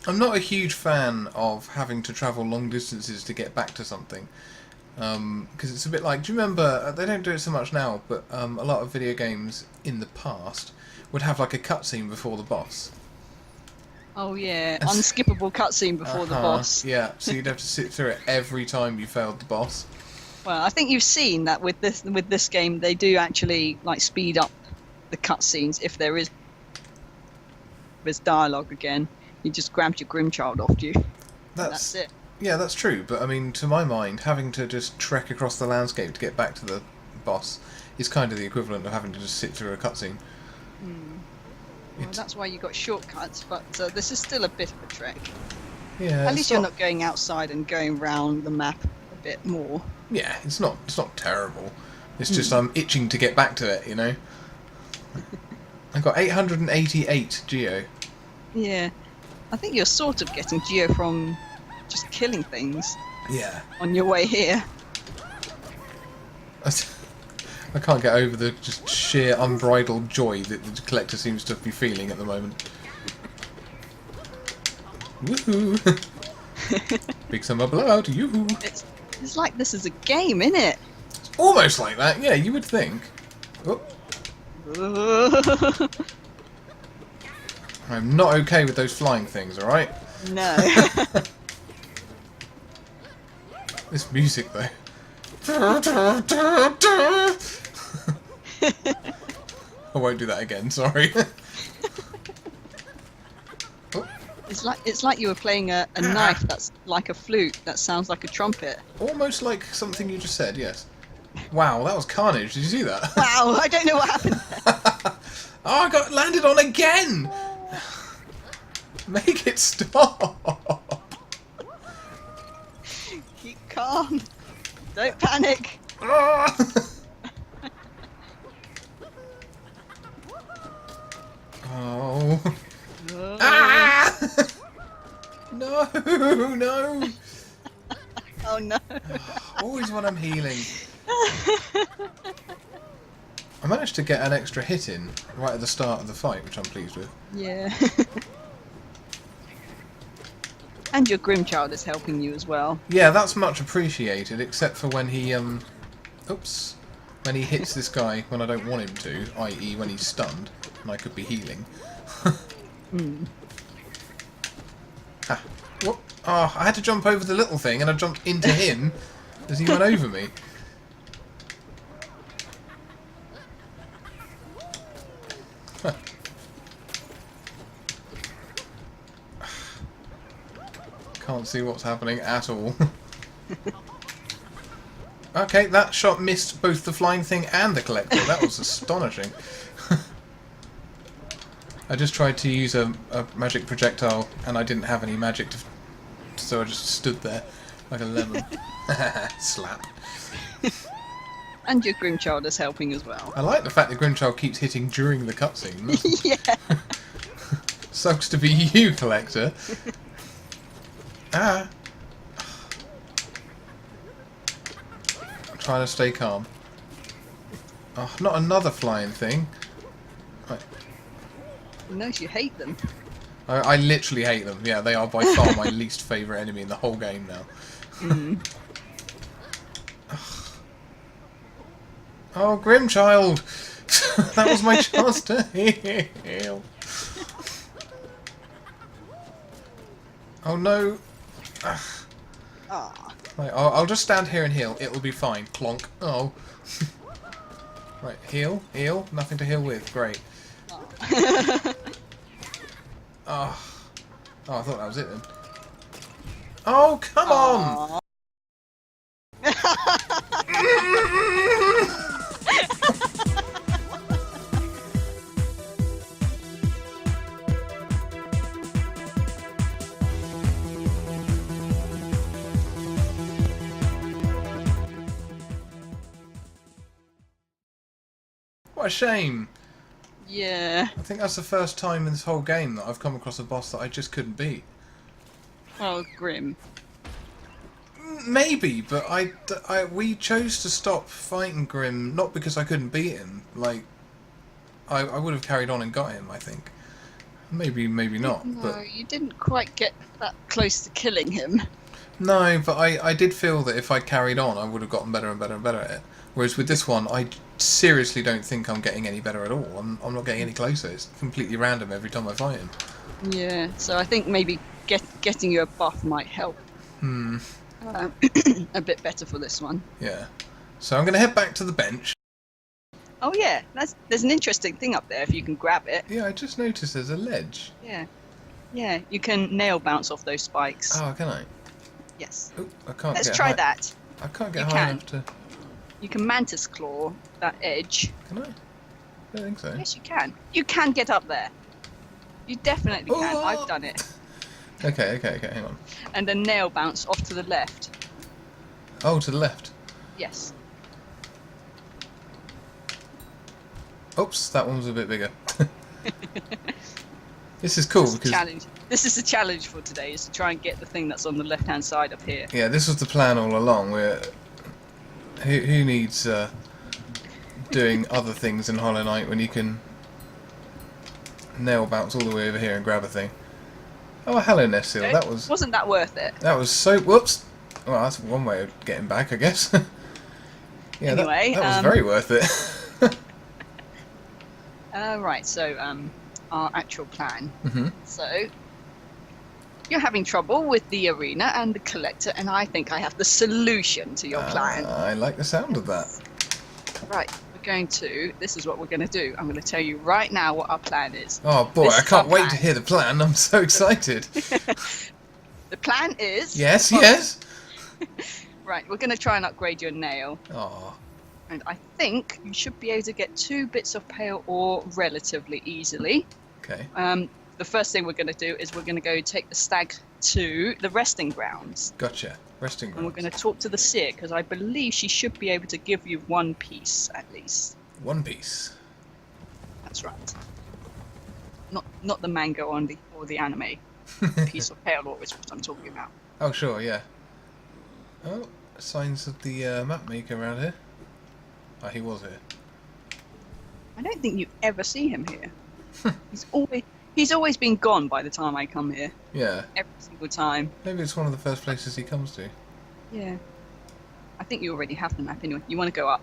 I'm not a huge fan of having to travel long distances to get back to something. Because it's a bit like, do you remember, they don't do it so much now, but a lot of video games in the past would have like a cutscene before the boss. Oh yeah, unskippable cutscene before the boss. Yeah, so you'd have to sit through it every time you failed the boss. Well, I think you've seen that with this game, they do actually like speed up the cutscenes if there's dialogue again. You just grabbed your Grimchild off you. That's it. Yeah, that's true, but I mean, to my mind, having to just trek across the landscape to get back to the boss is kind of the equivalent of having to just sit through a cutscene. Well, that's why you got shortcuts, but this is still a bit of a trek. Yeah. At least you're not going outside and going round the map a bit more. Yeah, it's not terrible. It's just I'm itching to get back to it, you know. I got 888 geo. Yeah, I think you're sort of getting geo from just killing things. Yeah. On your way here. I can't get over the just sheer unbridled joy that the collector seems to be feeling at the moment. Woohoo! Big summer blowout, yoo-hoo! It's like this is a game, isn't it? It's almost like that, yeah, you would think. Oh. I'm not okay with those flying things, alright? No. This music, though. I won't do that again, sorry. Oh. It's like you were playing a knife that's like a flute that sounds like a trumpet. Almost like something you just said, yes. Wow, that was carnage. Did you see that? Wow, I don't know what happened there. Oh, I got landed on again! Make it stop! Keep calm. Don't panic. Oh. Ah! No, no! Oh no. Always when I'm healing. I managed to get an extra hit in right at the start of the fight, which I'm pleased with. Yeah. And your Grimchild is helping you as well. Yeah, that's much appreciated, except for when he, oops. When he hits this guy when I don't want him to, i.e. when he's stunned, and I could be healing. Ah, whoop. Oh, I had to jump over the little thing, and I jumped into him as he went over me. Huh. Can't see what's happening at all. Okay, that shot missed both the flying thing and the collector. That was astonishing. I just tried to use a magic projectile and I didn't have any magic, so I just stood there like a lemon. Slap. And your Grimchild is helping as well. I like the fact that Grimchild keeps hitting during the cutscene. Yeah. Sucks to be you, collector. Ah. I'm trying to stay calm. Oh, not another flying thing. Right. No, you hate them. I literally hate them. Yeah, they are by far my least favourite enemy in the whole game now. Oh, Grimchild! That was my chance to heal. Oh no. Right, I'll just stand here and heal. It'll be fine. Clonk. Oh. Right, heal, heal. Nothing to heal with. Great. Oh. Oh, I thought that was it then. Oh, come on! What a shame. Yeah. I think that's the first time in this whole game that I've come across a boss that I just couldn't beat. Well, Grim. Maybe, but we chose to stop fighting Grim not because I couldn't beat him. Like, I would have carried on and got him, I think. Maybe, maybe not. No, But you didn't quite get that close to killing him. no, but I did feel that if I carried on, I would have gotten better and better and better at it. Whereas with this one, I seriously don't think I'm getting any better at all. I'm not getting any closer. It's completely random every time I fight him. Yeah, so I think maybe getting you a buff might help. A bit better for this one. Yeah. So I'm going to head back to the bench. Oh yeah, there's an interesting thing up there if you can grab it. Yeah, I just noticed there's a ledge. Yeah, you can nail bounce off those spikes. Oh, can I? Yes. Oh, I can't. Let's get try high. that. I can't get You high can. enough to. You can mantis claw that edge. Can I? I don't think so. Yes, you can. You can get up there. You definitely can. Oh! I've done it. Okay, hang on. And then nail bounce off to the left. Oh, to the left. Yes. Oops, that one was a bit bigger. This is cool because Challenge. This is the challenge for today, is to try and get the thing that's on the left-hand side up here. yeah, this was the plan all along. Who needs doing other things in Hollow Knight when you can nail bounce all the way over here and grab a thing? Oh, hello, Nessil. That was Wasn't that worth it? that was so. Whoops. Well, that's one way of getting back, I guess. Yeah, Anyway, that was very worth it. Right, so our actual plan. Mhm. So you're having trouble with the arena and the collector, and I think I have the solution to your plan. I like the sound of that. Right, this is what we're going to do. I'm going to tell you right now what our plan is. Oh boy, This I is our can't wait to plan. hear the plan. I'm so excited. The plan is... Yes, yes. Right, we're going to try and upgrade your nail. Oh, And I think you should be able to get 2 bits of pale ore relatively easily. okay. The first thing we're going to do is we're going to go take the stag to the resting grounds. Gotcha. Resting And we're grounds. going to talk to the seer, because I believe she should be able to give you 1 piece at least. One Piece. That's right. Not the manga or the anime. Piece of pale ore is what I'm talking about. Oh, sure, yeah. Oh, signs of the map maker around here. Oh, he was here. I don't think you ever see him here. He's always been gone by the time I come here. Yeah. Every single time. Maybe it's one of the first places he comes to. Yeah. I think you already have the map anyway. You want to go up?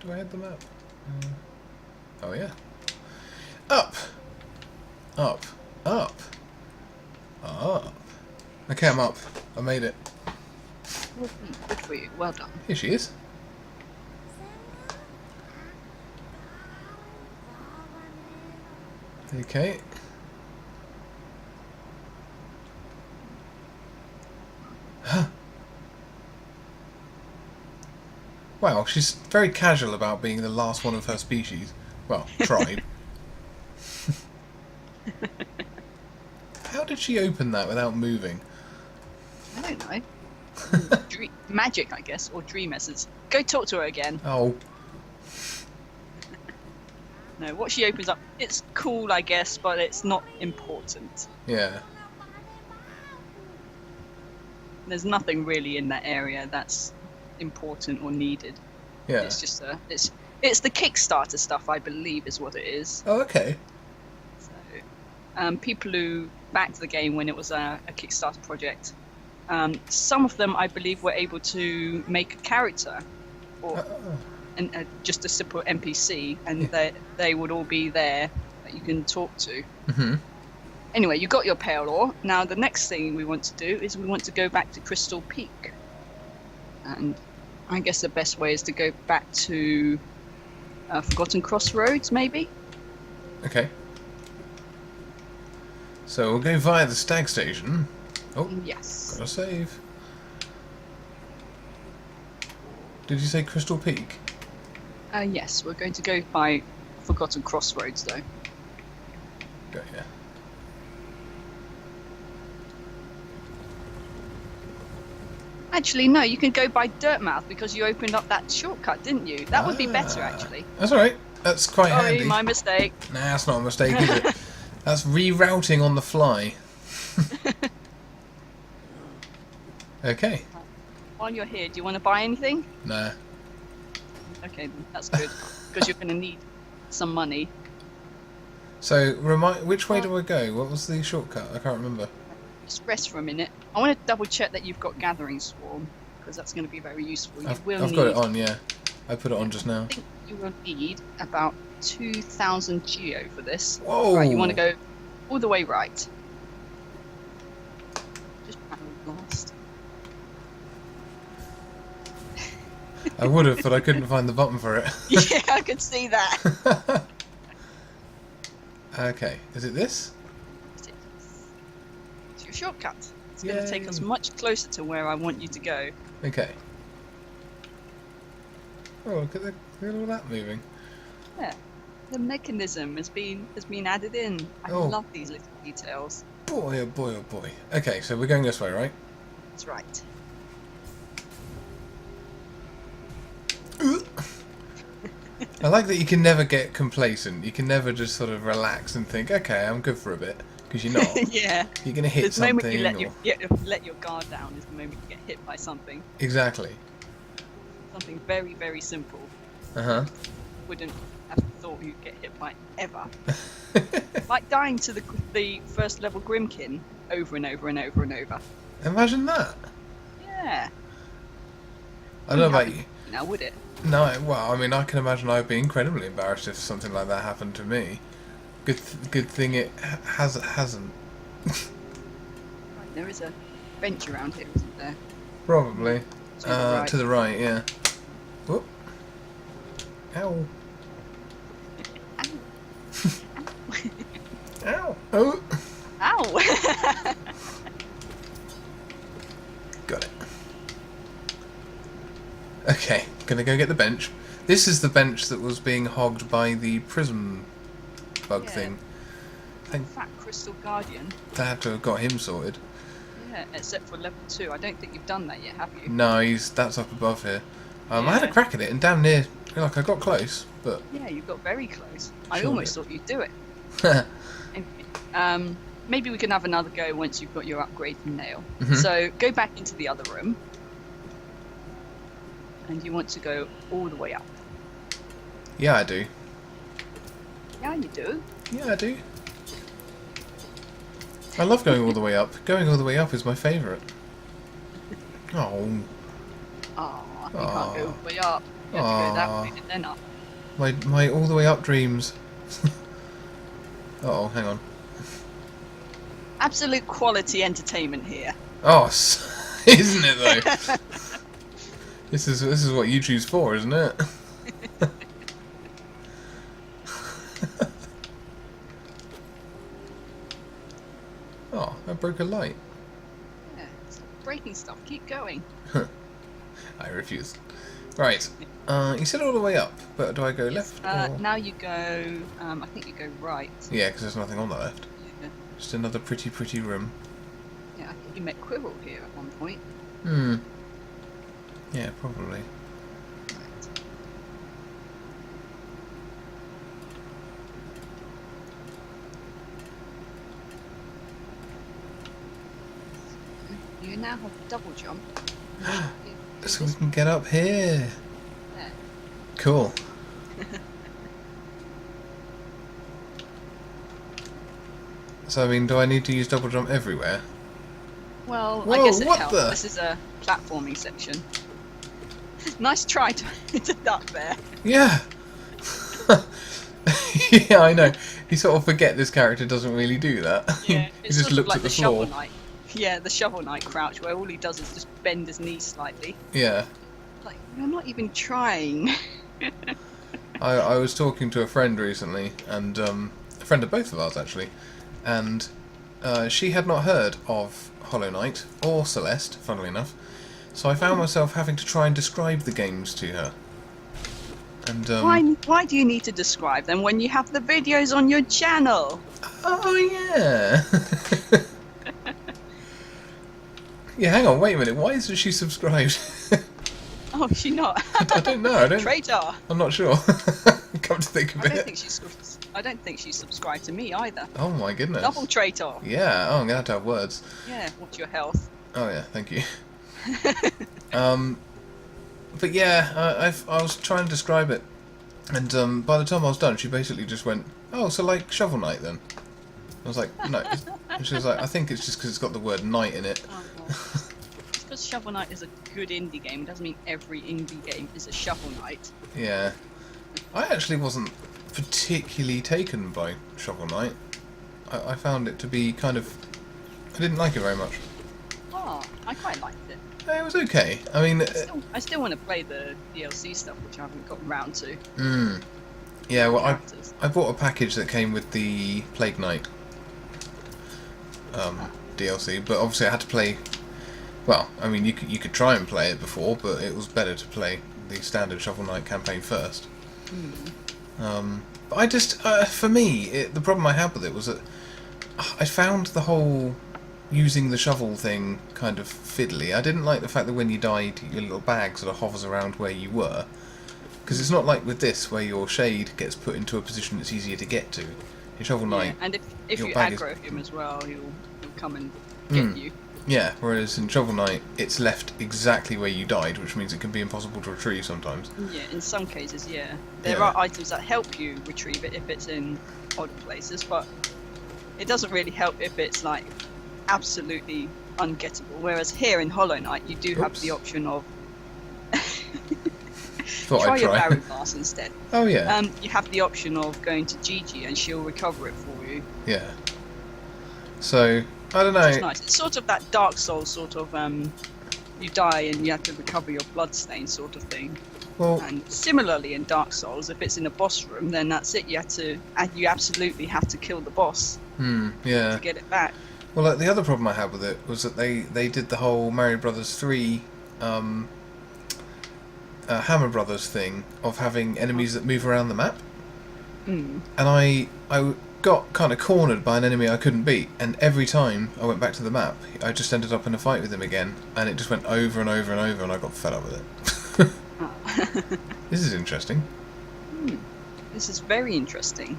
Do I have the map? Oh, yeah. Up! Up. Up. Up. Okay, I'm up. I made it. Good for you. Well done. Here she is. Okay. Huh. Wow, she's very casual about being the last one of her species. Well, tribe. How did she open that without moving? I don't know. Magic, I guess, or dream essence. Go talk to her again. Oh, No, what she opens up, it's cool, I guess, but it's not important. yeah. There's nothing really in that area that's important or needed. Yeah. It's just it's the Kickstarter stuff, I believe, is what it is. Oh, okay. So, people who backed the game when it was a Kickstarter project, some of them, I believe, were able to make a character, or just a simple NPC, and they would all be there that you can talk to. Mhm. Anyway, you got your pale ore. Now the next thing we want to do is we want to go back to Crystal Peak. And I guess the best way is to go back to Forgotten Crossroads, maybe? Okay. So we'll go via the stag station. Oh, Yes. gotta save. Did you say Crystal Peak? Yes, we're going to go by Forgotten Crossroads, though. Got ya. Actually, no, you can go by Dirtmouth because you opened up that shortcut, didn't you? That would be better, actually. That's alright. That's quite Sorry, handy. my mistake. Nah, that's not a mistake, is it? That's rerouting on the fly. Okay. While you're here, do you want to buy anything? Nah. Okay, then that's good, because you're going to need some money. So, which way do I go? What was the shortcut? I can't remember. Just rest for a minute. I want to double check that you've got Gathering Swarm, because that's going to be very useful. I've got it on, yeah. I put it on just now. I think you will need about 2,000 geo for this. Whoa! Right, you want to go all the way right. Just blast. I would have, but I couldn't find the button for it. Yeah, I could see that. Okay, is it this? It's your shortcut. It's going to take us much closer to where I want you to go. Okay. Oh, look at all that moving. Yeah, the mechanism has been added in. I love these little details. Boy, oh boy, oh boy. Okay, so we're going this way, right? That's right. I like that you can never get complacent. You can never just sort of relax and think, okay, I'm good for a bit. Because you're not. Yeah. You're going to hit the moment something. you let your guard down is the moment you get hit by something. Exactly. Something very, very simple. Uh-huh. Wouldn't have thought you'd get hit by ever. Like dying to the first level Grimkin over and over and over and over. Imagine that. Yeah. I don't know about you. Now, would it? No, well, I mean, I can imagine I'd be incredibly embarrassed if something like that happened to me. Good thing it hasn't. Right, there is a bench around here, isn't there? Probably. To the right, yeah. Whoop. Ow. Ow. Oh. Ow! Got it. Okay, gonna go get the bench. This is the bench that was being hogged by the prism bug thing. Fat Crystal Guardian. They had to have got him sorted. Yeah, except for level 2. I don't think you've done that yet, have you? No, that's up above here. I had a crack at it and damn near, like I got close, but... Yeah, you got very close. Sure I almost thought you'd do it. Maybe we can have another go once you've got your upgrade nail. So go back into the other room. And you want to go all the way up. Yeah, I do. Yeah, you do. Yeah, I do. I love going all the way up. Going all the way up is my favourite. Oh. Oh, you can't go all the way up. You have to go that way and then up. My all the way up dreams. Uh-oh, hang on. Absolute quality entertainment here. Oh, isn't it though? This is what YouTube's for, isn't it? Oh, I broke a light. Yeah, it's breaking stuff. Keep going. I refuse. Right. You said all the way up, but do I go left? Or... Now you go. I think you go right. Yeah, because there's nothing on the left. Yeah. Just another pretty room. Yeah, I think you met Quirrell here at one point. Hmm. Yeah, probably. Right. You now have double jump. So we can get up here. Yeah. Cool. So, I mean, do I need to use double jump everywhere? Well, Whoa, I guess it what helps. the? This is a platforming section. Nice try to duck there. Yeah. Yeah, I know. You sort of forget this character doesn't really do that. Yeah, He it's just sort of looks like at the Shovel floor. Knight. Yeah, the Shovel Knight crouch, where all he does is just bend his knees slightly. Yeah. Like, you're not even trying. I was talking to a friend recently, and a friend of both of ours actually, and she had not heard of Hollow Knight or Celeste, funnily enough. So I found myself having to try and describe the games to her. And Why do you need to describe them when you have the videos on your channel? oh yeah. Yeah, hang on, wait a minute. Why isn't she subscribed? Oh, is she not? I don't know. Traitor. I'm not sure. Come to think of I it. don't think she's subscribed to me either. Oh my goodness. Double traitor. Yeah. Oh, I'm gonna have to have words. Yeah. What's your health? Oh yeah, thank you. But yeah, I was trying to describe it, and by the time I was done, she basically just went, oh, so like Shovel Knight then? I was like, no. And she was like, I think it's just because it's got the word knight in it. Oh, well. Just because Shovel Knight is a good indie game doesn't mean every indie game is a Shovel Knight. Yeah. I actually wasn't particularly taken by Shovel Knight. I found it to be kind of... I didn't like it very much. Oh, I quite liked it. It was okay. I mean... I still want to play the DLC stuff, which I haven't gotten round to. Yeah, well, I bought a package that came with the Plague Knight DLC, but obviously I had to play... Well, I mean, you could try and play it before, but it was better to play the standard Shovel Knight campaign first. But I just... for me, the problem I had with it was that I found the whole using the shovel thing kind of fiddly. I didn't like the fact that when you died, your little bag sort of hovers around where you were. Because it's not like with this, where your shade gets put into a position that's easier to get to. In Shovel Knight, and if you bag aggro him as well, he'll come and get you. Yeah, whereas in Shovel Knight, it's left exactly where you died, which means it can be impossible to retrieve sometimes. Yeah, in some cases, yeah. There are items that help you retrieve it if it's in odd places, but it doesn't really help if it's like absolutely ungettable. Whereas here in Hollow Knight, you do have the option of try your Barry Blast instead. Oh yeah. You have the option of going to Gigi and she'll recover it for you. Yeah. So I don't know. It's nice. It's sort of that Dark Souls sort of you die and you have to recover your bloodstain sort of thing. Well, and similarly in Dark Souls, if it's in a boss room, then that's it. You absolutely have to kill the boss. Yeah. To get it back. Well, like, the other problem I had with it was that they did the whole Mario Brothers 3 Hammer Brothers thing of having enemies that move around the map. And I got kind of cornered by an enemy I couldn't beat, and every time I went back to the map, I just ended up in a fight with him again, and it just went over and over and over, and I got fed up with it. This is interesting. This is very interesting.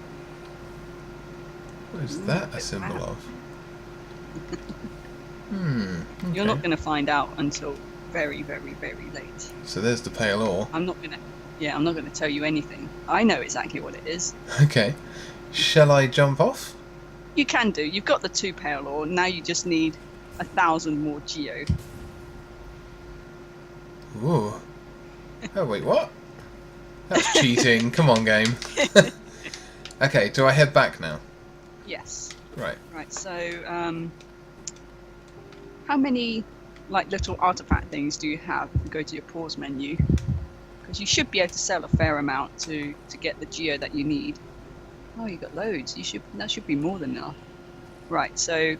What is that a symbol of? Okay. You're not going to find out until very, very, very late. So there's the pale ore. I'm not going to tell you anything. I know exactly what it is. Okay. Shall I jump off? You can do. You've got the 2 pale ore. Now you just need 1,000 more geo. Ooh. Oh, wait, what? That's cheating. Come on, game. Okay, do I head back now? Yes. Right. Right, so, how many, like, little artifact things do you have if you go to your pause menu? Because you should be able to sell a fair amount to get the geo that you need. Oh, you got loads. That should be more than enough. Right, so,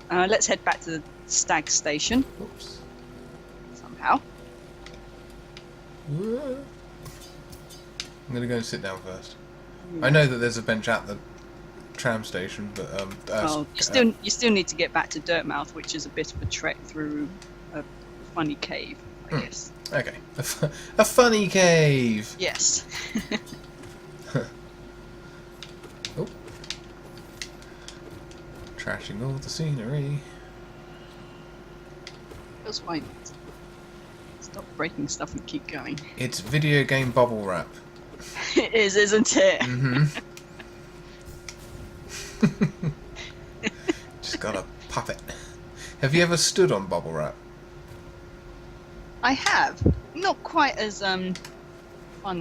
let's head back to the stag station. Oops. Somehow. I'm going to go and sit down first. I know that there's a bench at the tram station, but you still need to get back to Dirtmouth, which is a bit of a trek through a funny cave, I guess. Okay, a funny cave. Yes. Oh, trashing all the scenery. That's fine. Stop breaking stuff and keep going. It's video game bubble wrap. It is, isn't it? Just got a puppet. Have you ever stood on bubble wrap? I have. Not quite as fun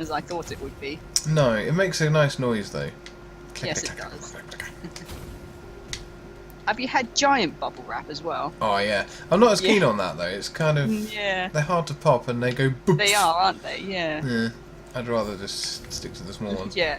as I thought it would be. No, it makes a nice noise though. Yes, it does. Have you had giant bubble wrap as well? Oh yeah, I'm not as keen on that though. It's kind of they're hard to pop and they go boop. They are, aren't they? Yeah. Yeah. I'd rather just stick to the small ones. Yeah.